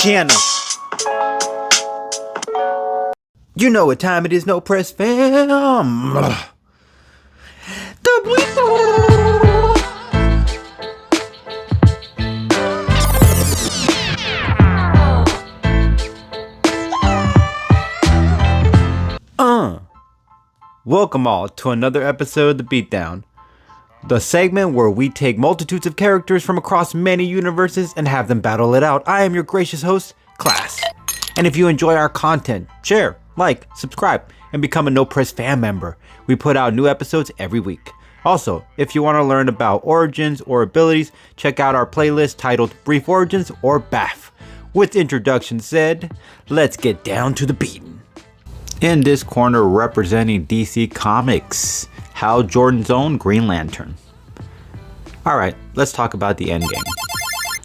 channel. You know what time it is, No Press fam. Welcome all to another episode of The Beatdown, the segment where we take multitudes of characters from across many universes and have them battle it out. I am your gracious host, Class. And if you enjoy our content, share, like, subscribe, and become a No Press fan member. We put out new episodes every week. Also, if you want to learn about origins or abilities, check out our playlist titled Brief Origins or BAF. With introduction said, let's get down to the beating. In this corner representing DC Comics, Hal Jordan's own Green Lantern. Alright, let's talk about the endgame.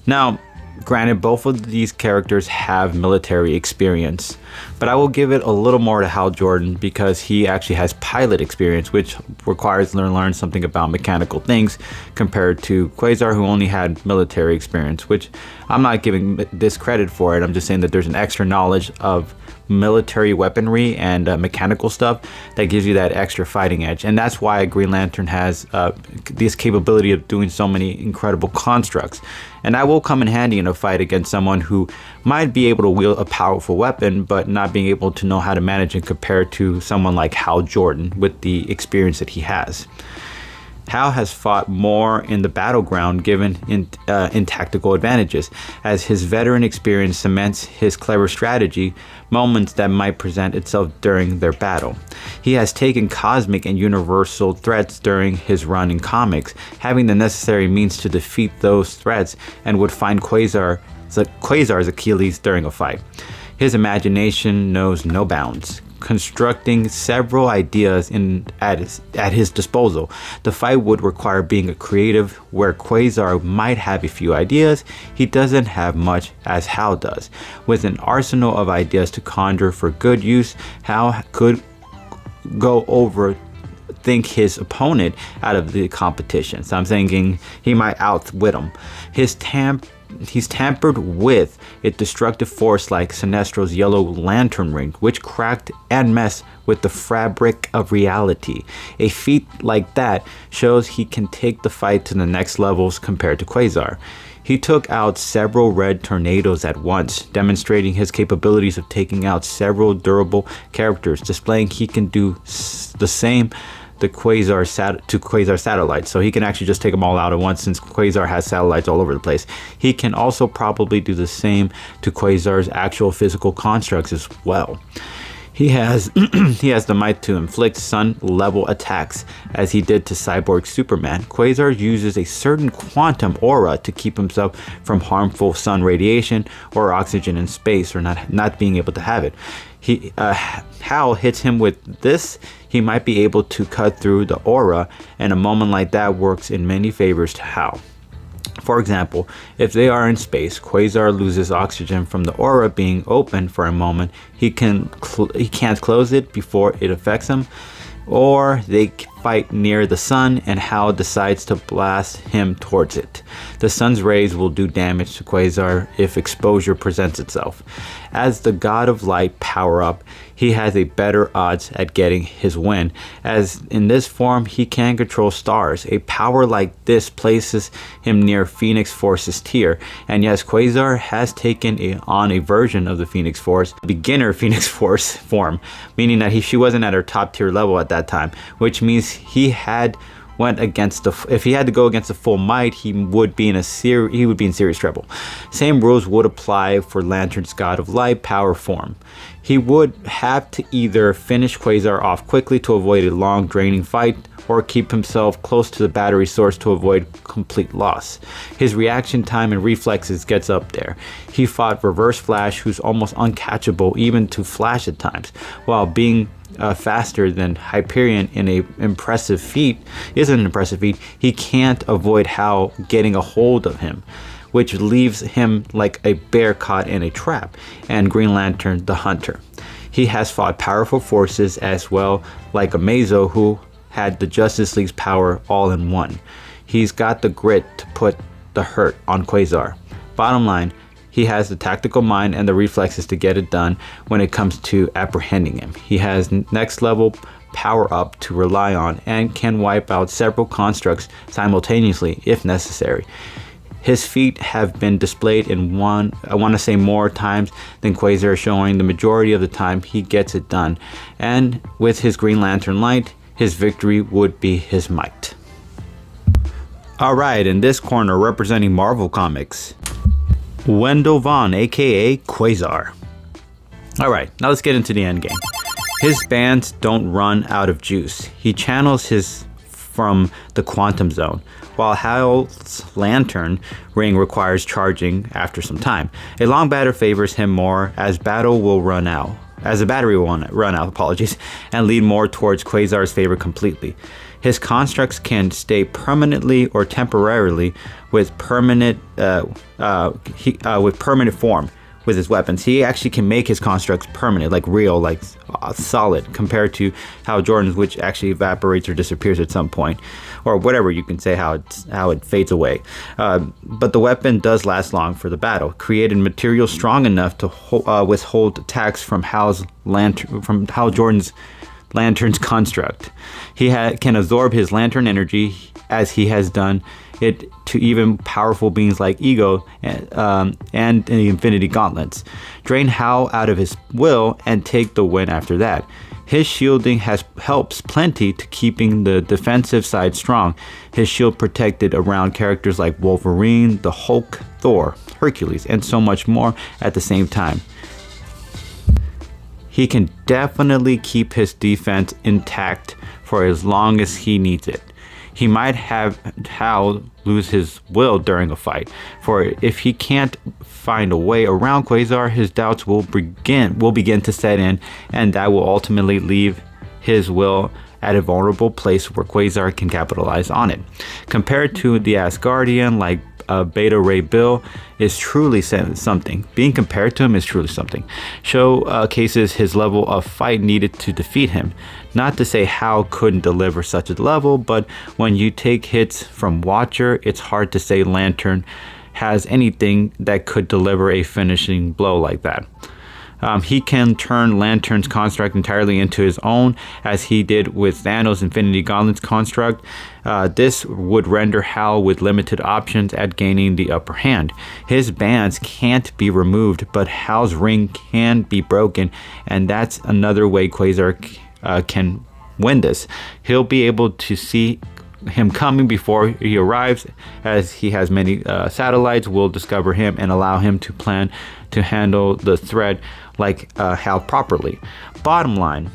Now, granted, both of these characters have military experience, but I will give it a little more to Hal Jordan because he actually has pilot experience, which requires to learn something about mechanical things, compared to Quasar, who only had military experience, which I'm not giving discredit for it. I'm just saying that there's an extra knowledge of military weaponry and mechanical stuff that gives you that extra fighting edge, and that's why Green Lantern has this capability of doing so many incredible constructs, and that will come in handy in a fight against someone who might be able to wield a powerful weapon but not being able to know how to manage it compared to someone like Hal Jordan with the experience that he has. Hal has fought more in the battleground given in tactical advantages, as his veteran experience cements his clever strategy moments that might present itself during their battle. He has taken cosmic and universal threats during his run in comics, having the necessary means to defeat those threats, and would find Quasar's Achilles during a fight. His imagination knows no bounds, constructing several ideas at his disposal. The fight would require being a creative, where Quasar might have a few ideas. He doesn't have much as Hal does. With an arsenal of ideas to conjure for good use, Hal could go overthink his opponent out of the competition. So I'm thinking he might outwit him. He's tampered with a destructive force like Sinestro's Yellow Lantern ring, which cracked and messed with the fabric of reality. A feat like that shows he can take the fight to the next levels compared to Quasar. He took out several red tornadoes at once, demonstrating his capabilities of taking out several durable characters, displaying he can do the same to Quasar satellites, so he can actually just take them all out at once, since Quasar has satellites all over the place. He can also probably do the same to Quasar's actual physical constructs as well. He has the might to inflict sun-level attacks, as he did to Cyborg Superman. Quasar uses a certain quantum aura to keep himself from harmful sun radiation or oxygen in space, or not being able to have it. Hal hits him with this, he might be able to cut through the aura, and a moment like that works in many favors to Hal. For example, if they are in space, Quasar loses oxygen from the aura being open for a moment. He can't close it before it affects him, or they fight near the sun and Hal decides to blast him towards it. The sun's rays will do damage to Quasar if exposure presents itself. As the God of Light power-up, he has a better odds at getting his win, as in this form he can control stars. A power like this places him near Phoenix Force's tier, and yes, Quasar has taken on a version of the Phoenix Force, beginner Phoenix Force form, meaning that she wasn't at her top tier level at that time, which means if he had to go against the full might, he would be in serious trouble. Same rules would apply for Lantern's God of Light power form. He would have to either finish Quasar off quickly to avoid a long draining fight, or keep himself close to the battery source to avoid complete loss. His reaction time and reflexes gets up there. He fought Reverse Flash, who's almost uncatchable even to Flash at times, while being faster than Hyperion in an impressive feat. He can't avoid Hal getting a hold of him, which leaves him like a bear caught in a trap, and Green Lantern the Hunter. He has fought powerful forces as well, like Amazo, who had the Justice League's power all in one. He's got the grit to put the hurt on Quasar. Bottom line, he has the tactical mind and the reflexes to get it done when it comes to apprehending him. He has next level power up to rely on and can wipe out several constructs simultaneously if necessary. His feat have been displayed in I want to say more times than Quasar, showing the majority of the time he gets it done. And with his Green Lantern light, his victory would be his might. Alright, in this corner representing Marvel Comics, Wendell Vaughn, aka Quasar. Alright, now let's get into the endgame. His bands don't run out of juice. He channels his from the quantum zone, while Hal's lantern ring requires charging after some time. A long battle favors him more as the battery will run out, and lead more towards Quasar's favor completely. His constructs can stay permanently or temporarily with permanent form. With his weapons, he actually can make his constructs permanent, like real, like solid, compared to Hal Jordan's, which actually evaporates or disappears at some point, or whatever you can say, how it fades away. But the weapon does last long for the battle, created material strong enough to withhold attacks from Hal Jordan's lantern's construct. He can absorb his lantern energy, as he has done it to even powerful beings like Ego and the Infinity Gauntlets. Drain Hal out of his will and take the win after that. His shielding helps plenty to keeping the defensive side strong. His shield protected around characters like Wolverine, the Hulk, Thor, Hercules, and so much more at the same time. He can definitely keep his defense intact for as long as he needs it. He might have Hal lose his will during a fight, for if he can't find a way around Quasar, his doubts will begin to set in, and that will ultimately leave his will at a vulnerable place where Quasar can capitalize on it. Compared to the Asgardian like Beta Ray Bill is truly something. Being compared to him is truly something. Showcases his level of fight needed to defeat him. Not to say Hal couldn't deliver such a level, but when you take hits from Watcher, it's hard to say Lantern has anything that could deliver a finishing blow like that. He can turn Lantern's construct entirely into his own, as he did with Thanos' Infinity Gauntlet's construct. This would render Hal with limited options at gaining the upper hand. His bands can't be removed, but Hal's ring can be broken, and that's another way Quasar can win this. He'll be able to see him coming before he arrives, as he has many satellites will discover him and allow him to plan to handle the threat like Hal properly. Bottom line,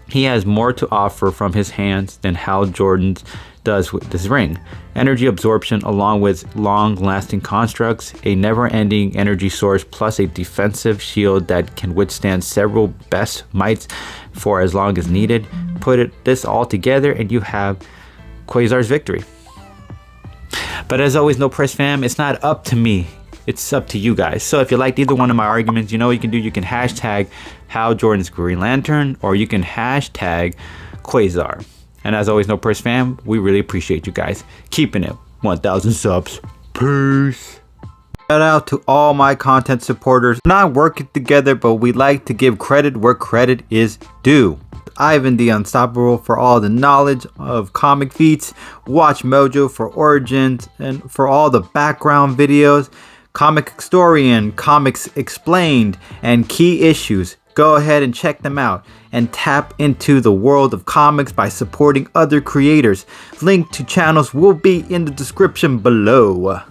he has more to offer from his hands than Hal Jordan's does with this ring. Energy absorption along with long-lasting constructs, a never-ending energy source, plus a defensive shield that can withstand several best mights for as long as needed. This all together and you have Quasar's victory. But as always, No Press fam, it's not up to me. It's up to you guys. So if you liked either one of my arguments, you know what you can do. You can hashtag Hal Jordan's Green Lantern, or you can hashtag Quasar. And as always, No Press fam, we really appreciate you guys keeping it 1,000 subs. Peace. Shout out to all my content supporters. We're not working together, but we like to give credit where credit is due. Ivan the Unstoppable for all the knowledge of comic feats. Watch Mojo for origins and for all the background videos. Comic Historian, Comics Explained, and Key Issues. Go ahead and check them out and tap into the world of comics by supporting other creators. Link to channels will be in the description below.